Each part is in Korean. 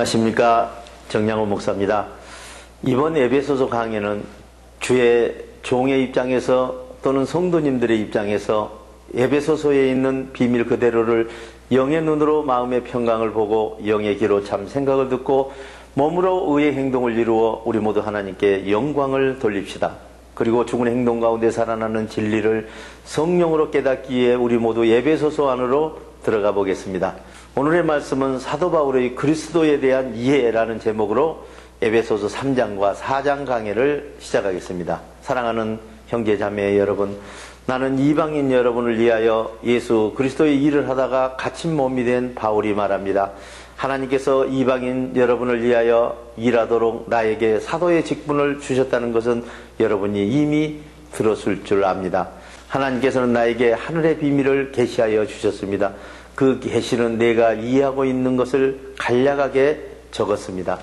안녕하십니까. 정양호 목사입니다. 이번 에베소서 강해는 주의 종의 입장에서 또는 성도님들의 입장에서 에베소서에 있는 비밀 그대로를 영의 눈으로 마음의 평강을 보고 영의 귀로 참 생각을 듣고 몸으로 의의 행동을 이루어 우리 모두 하나님께 영광을 돌립시다. 그리고 죽은 행동 가운데 살아나는 진리를 성령으로 깨닫기 위해 우리 모두 에베소서 안으로 들어가 보겠습니다. 오늘의 말씀은 사도 바울의 그리스도에 대한 이해라는 제목으로 에베소서 3장과 4장 강해를 시작하겠습니다. 사랑하는 형제 자매 여러분, 나는 이방인 여러분을 위하여 예수 그리스도의 일을 하다가 갇힌 몸이 된 바울이 말합니다. 하나님께서 이방인 여러분을 위하여 일하도록 나에게 사도의 직분을 주셨다는 것은 여러분이 이미 들었을 줄 압니다. 하나님께서는 나에게 하늘의 비밀을 계시하여 주셨습니다. 그 계시는 내가 이해하고 있는 것을 간략하게 적었습니다.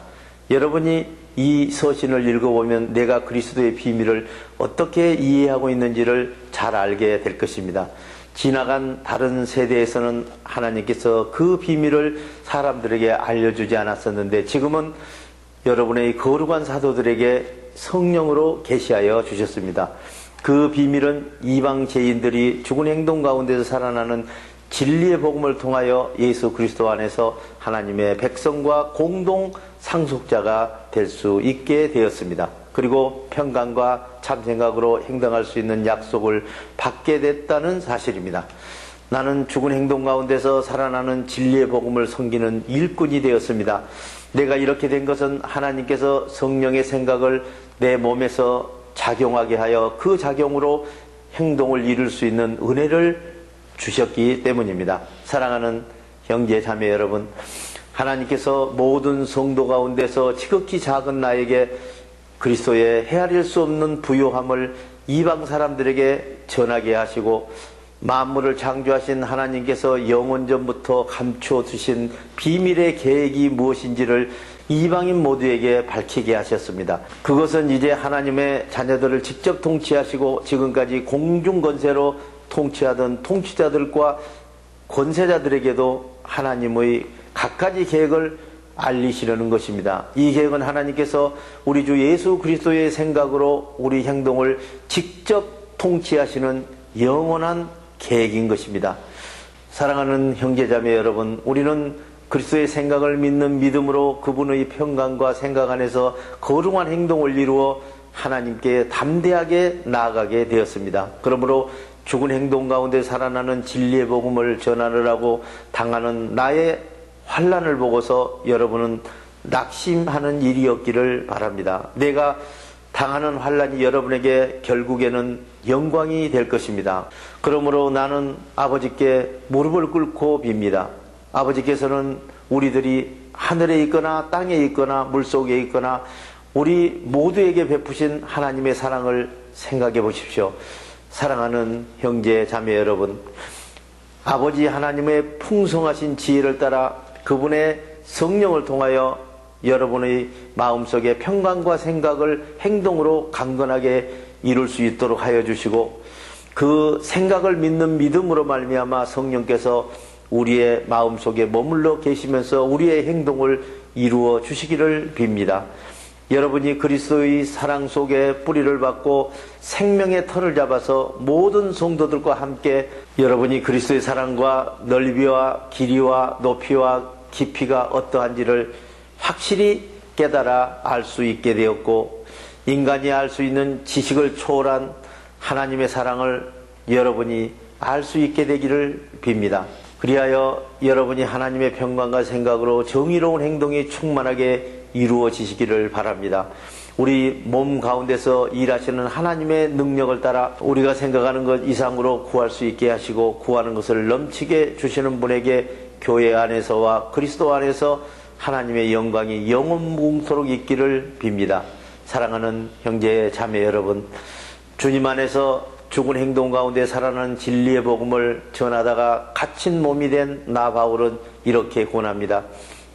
여러분이 이 서신을 읽어보면 내가 그리스도의 비밀을 어떻게 이해하고 있는지를 잘 알게 될 것입니다. 지나간 다른 세대에서는 하나님께서 그 비밀을 사람들에게 알려주지 않았었는데 지금은 여러분의 거룩한 사도들에게 성령으로 계시하여 주셨습니다. 그 비밀은 이방 죄인들이 죽은 행동 가운데서 살아나는 진리의 복음을 통하여 예수 그리스도 안에서 하나님의 백성과 공동 상속자가 될 수 있게 되었습니다. 그리고 평강과 참생각으로 행동할 수 있는 약속을 받게 됐다는 사실입니다. 나는 죽은 행동 가운데서 살아나는 진리의 복음을 섬기는 일꾼이 되었습니다. 내가 이렇게 된 것은 하나님께서 성령의 생각을 내 몸에서 작용하게 하여 그 작용으로 행동을 이룰 수 있는 은혜를 주셨기 때문입니다. 사랑하는 형제 자매 여러분, 하나님께서 모든 성도 가운데서 지극히 작은 나에게 그리스도의 헤아릴 수 없는 부요함을 이방 사람들에게 전하게 하시고 만물을 창조하신 하나님께서 영원전부터 감추어 두신 비밀의 계획이 무엇인지를 이방인 모두에게 밝히게 하셨습니다. 그것은 이제 하나님의 자녀들을 직접 통치하시고 지금까지 공중권세로 통치하던 통치자들과 권세자들에게도 하나님의 갖가지 계획을 알리시려는 것입니다. 이 계획은 하나님께서 우리 주 예수 그리스도의 생각으로 우리 행동을 직접 통치하시는 영원한 계획인 것입니다. 사랑하는 형제자매 여러분, 우리는 그리스도의 생각을 믿는 믿음으로 그분의 평강과 생각 안에서 거룩한 행동을 이루어 하나님께 담대하게 나아가게 되었습니다. 그러므로 죽은 행동 가운데 살아나는 진리의 복음을 전하느라고 당하는 나의 환난을 보고서 여러분은 낙심하는 일이 없기를 바랍니다. 내가 당하는 환난이 여러분에게 결국에는 영광이 될 것입니다. 그러므로 나는 아버지께 무릎을 꿇고 빕니다. 아버지께서는 우리들이 하늘에 있거나 땅에 있거나 물속에 있거나 우리 모두에게 베푸신 하나님의 사랑을 생각해 보십시오. 사랑하는 형제 자매 여러분, 아버지 하나님의 풍성하신 지혜를 따라 그분의 성령을 통하여 여러분의 마음속에 평강과 생각을 행동으로 강건하게 이룰 수 있도록 하여 주시고 그 생각을 믿는 믿음으로 말미암아 성령께서 우리의 마음속에 머물러 계시면서 우리의 행동을 이루어 주시기를 빕니다. 여러분이 그리스도의 사랑 속에 뿌리를 받고 생명의 터를 잡아서 모든 성도들과 함께 여러분이 그리스도의 사랑과 넓이와 길이와 높이와 깊이가 어떠한지를 확실히 깨달아 알 수 있게 되었고 인간이 알 수 있는 지식을 초월한 하나님의 사랑을 여러분이 알 수 있게 되기를 빕니다. 그리하여 여러분이 하나님의 평강과 생각으로 정의로운 행동이 충만하게 이루어지시기를 바랍니다. 우리 몸 가운데서 일하시는 하나님의 능력을 따라 우리가 생각하는 것 이상으로 구할 수 있게 하시고 구하는 것을 넘치게 주시는 분에게 교회 안에서와 그리스도 안에서 하나님의 영광이 영원무궁토록 있기를 빕니다. 사랑하는 형제 자매 여러분, 주님 안에서 죽은 행동 가운데 살아나는 진리의 복음을 전하다가 갇힌 몸이 된 나 바울은 이렇게 권합니다.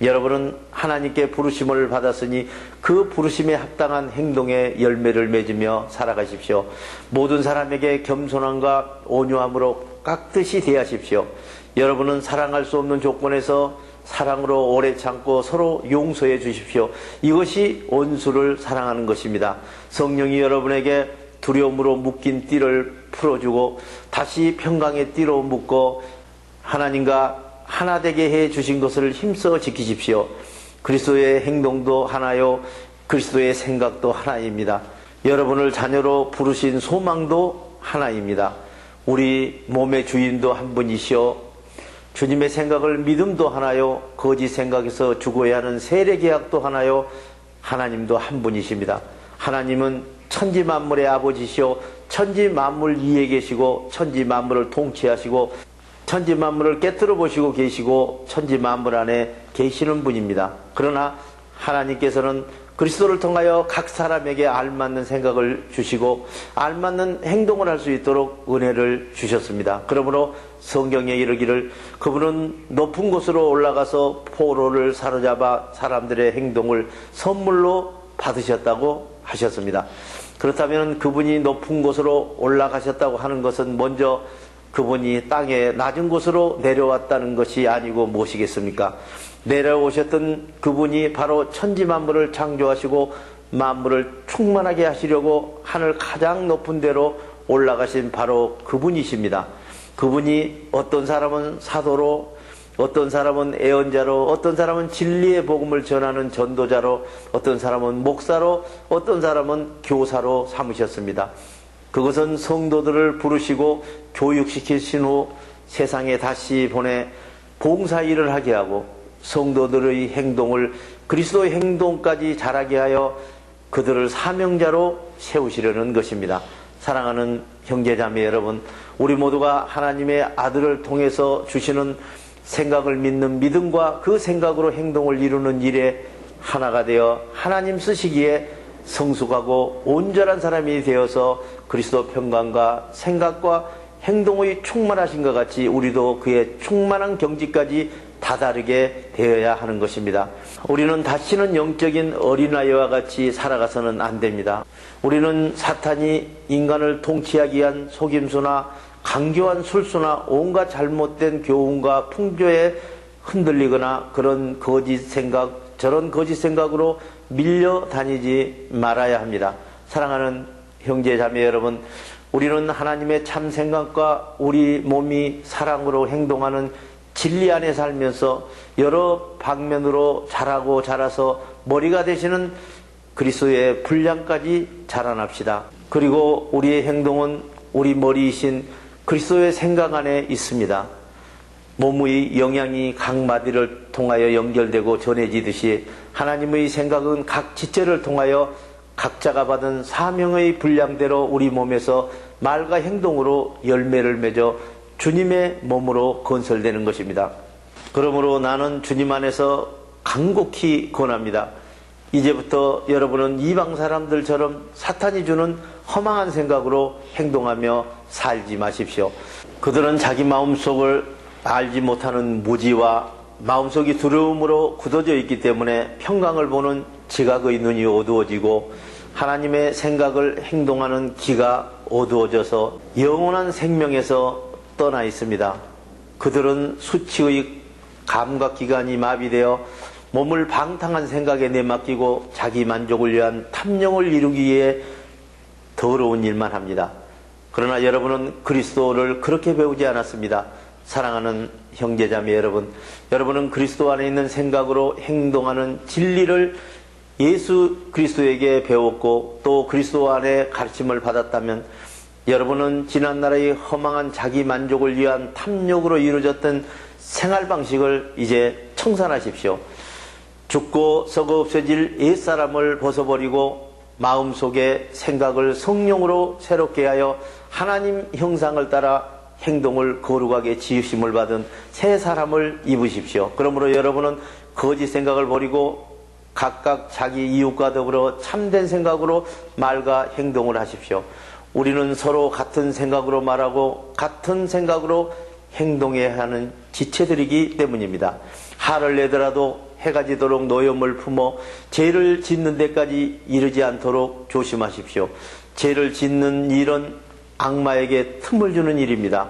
여러분은 하나님께 부르심을 받았으니 그 부르심에 합당한 행동의 열매를 맺으며 살아가십시오. 모든 사람에게 겸손함과 온유함으로 깍듯이 대하십시오. 여러분은 사랑할 수 없는 조건에서 사랑으로 오래 참고 서로 용서해 주십시오. 이것이 원수를 사랑하는 것입니다. 성령이 여러분에게 두려움으로 묶인 띠를 풀어주고 다시 평강의 띠로 묶어 하나님과 하나 되게 해 주신 것을 힘써 지키십시오. 그리스도의 행동도 하나요, 그리스도의 생각도 하나입니다. 여러분을 자녀로 부르신 소망도 하나입니다. 우리 몸의 주인도 한 분이시오. 주님의 생각을 믿음도 하나요, 거짓 생각에서 죽어야 하는 세례계약도 하나요, 하나님도 한 분이십니다. 하나님은 천지 만물의 아버지시오. 천지 만물 위에 계시고 천지 만물을 통치하시고 천지 만물을 깨뜨려 보시고 계시고 천지 만물 안에 계시는 분입니다. 그러나 하나님께서는 그리스도를 통하여 각 사람에게 알맞는 생각을 주시고 알맞는 행동을 할 수 있도록 은혜를 주셨습니다. 그러므로 성경에 이르기를 그분은 높은 곳으로 올라가서 포로를 사로잡아 사람들의 행동을 선물로 받으셨다고 하셨습니다. 그렇다면 그분이 높은 곳으로 올라가셨다고 하는 것은 먼저 그분이 땅에 낮은 곳으로 내려왔다는 것이 아니고 무엇이겠습니까? 내려오셨던 그분이 바로 천지 만물을 창조하시고 만물을 충만하게 하시려고 하늘 가장 높은 데로 올라가신 바로 그분이십니다. 그분이 어떤 사람은 사도로, 어떤 사람은 애언자로, 어떤 사람은 진리의 복음을 전하는 전도자로, 어떤 사람은 목사로, 어떤 사람은 교사로 삼으셨습니다. 그것은 성도들을 부르시고 교육시키신 후 세상에 다시 보내 봉사일을 하게 하고 성도들의 행동을 그리스도의 행동까지 자라게 하여 그들을 사명자로 세우시려는 것입니다. 사랑하는 형제자매 여러분, 우리 모두가 하나님의 아들을 통해서 주시는 생각을 믿는 믿음과 그 생각으로 행동을 이루는 일에 하나가 되어 하나님 쓰시기에 성숙하고 온전한 사람이 되어서 그리스도 평강과 생각과 행동의 충만하신 것 같이 우리도 그의 충만한 경지까지 다다르게 되어야 하는 것입니다. 우리는 다시는 영적인 어린아이와 같이 살아가서는 안 됩니다. 우리는 사탄이 인간을 통치하기 위한 속임수나 강교한 술수나 온갖 잘못된 교훈과 풍조에 흔들리거나 그런 거짓 생각, 저런 거짓 생각으로 밀려다니지 말아야 합니다. 사랑하는 형제 자매 여러분, 우리는 하나님의 참 생각과 우리 몸이 사랑으로 행동하는 진리 안에 살면서 여러 방면으로 자라고 자라서 머리가 되시는 그리스도의 분량까지 자라납시다. 그리고 우리의 행동은 우리 머리이신 그리스도의 생각 안에 있습니다. 몸의 영향이 각 마디를 통하여 연결되고 전해지듯이 하나님의 생각은 각 지체를 통하여 각자가 받은 사명의 분량대로 우리 몸에서 말과 행동으로 열매를 맺어 주님의 몸으로 건설되는 것입니다. 그러므로 나는 주님 안에서 간곡히 권합니다. 이제부터 여러분은 이방 사람들처럼 사탄이 주는 허망한 생각으로 행동하며 살지 마십시오. 그들은 자기 마음속을 알지 못하는 무지와 마음속이 두려움으로 굳어져 있기 때문에 평강을 보는 지각의 눈이 어두워지고 하나님의 생각을 행동하는 귀가 어두워져서 영원한 생명에서 떠나 있습니다. 그들은 수치의 감각기관이 마비되어 몸을 방탕한 생각에 내맡기고 자기 만족을 위한 탐욕을 이루기 위해 더러운 일만 합니다. 그러나 여러분은 그리스도를 그렇게 배우지 않았습니다. 사랑하는 형제자매 여러분, 여러분은 그리스도 안에 있는 생각으로 행동하는 진리를 예수 그리스도에게 배웠고 또 그리스도 안에 가르침을 받았다면 여러분은 지난날의 허망한 자기 만족을 위한 탐욕으로 이루어졌던 생활 방식을 이제 청산하십시오. 죽고 썩어 없어질 옛사람을 벗어버리고 마음속의 생각을 성령으로 새롭게 하여 하나님 형상을 따라 행동을 거룩하게 지으심을 받은 새 사람을 입으십시오. 그러므로 여러분은 거짓 생각을 버리고 각각 자기 이웃과 더불어 참된 생각으로 말과 행동을 하십시오. 우리는 서로 같은 생각으로 말하고 같은 생각으로 행동해야 하는 지체들이기 때문입니다. 화를 내더라도 해가 지도록 노염을 품어 죄를 짓는 데까지 이르지 않도록 조심하십시오. 죄를 짓는 일은 악마에게 틈을 주는 일입니다.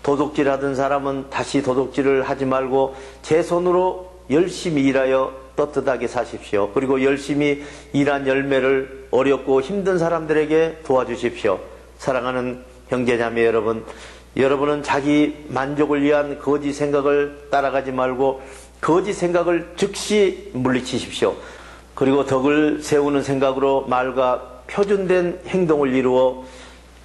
도둑질하던 사람은 다시 도둑질을 하지 말고 제 손으로 열심히 일하여 떳떳하게 사십시오. 그리고 열심히 일한 열매를 어렵고 힘든 사람들에게 도와주십시오. 사랑하는 형제자매 여러분, 여러분은 자기 만족을 위한 거짓 생각을 따라가지 말고 거짓 생각을 즉시 물리치십시오. 그리고 덕을 세우는 생각으로 말과 표준된 행동을 이루어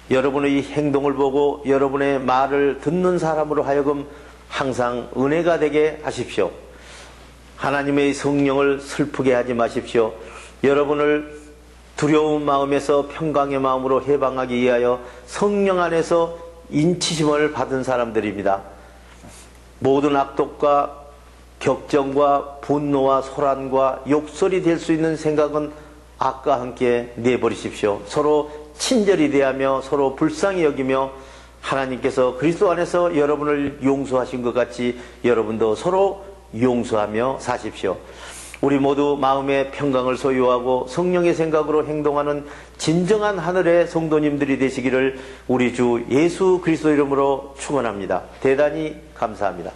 여러분의 행동을 보고 여러분의 말을 듣는 사람으로 하여금 항상 은혜가 되게 하십시오. 하나님의 성령을 슬프게 하지 마십시오. 여러분을 두려운 마음에서 평강의 마음으로 해방하기 위하여 성령 안에서 인치심을 받은 사람들입니다. 모든 악독과 격정과 분노와 소란과 욕설이 될 수 있는 생각은 악과 함께 내버리십시오. 서로 친절히 대하며 서로 불쌍히 여기며 하나님께서 그리스도 안에서 여러분을 용서하신 것 같이 여러분도 서로 용서하며 사십시오. 우리 모두 마음의 평강을 소유하고 성령의 생각으로 행동하는 진정한 하늘의 성도님들이 되시기를 우리 주 예수 그리스도 이름으로 축원합니다. 대단히 감사합니다.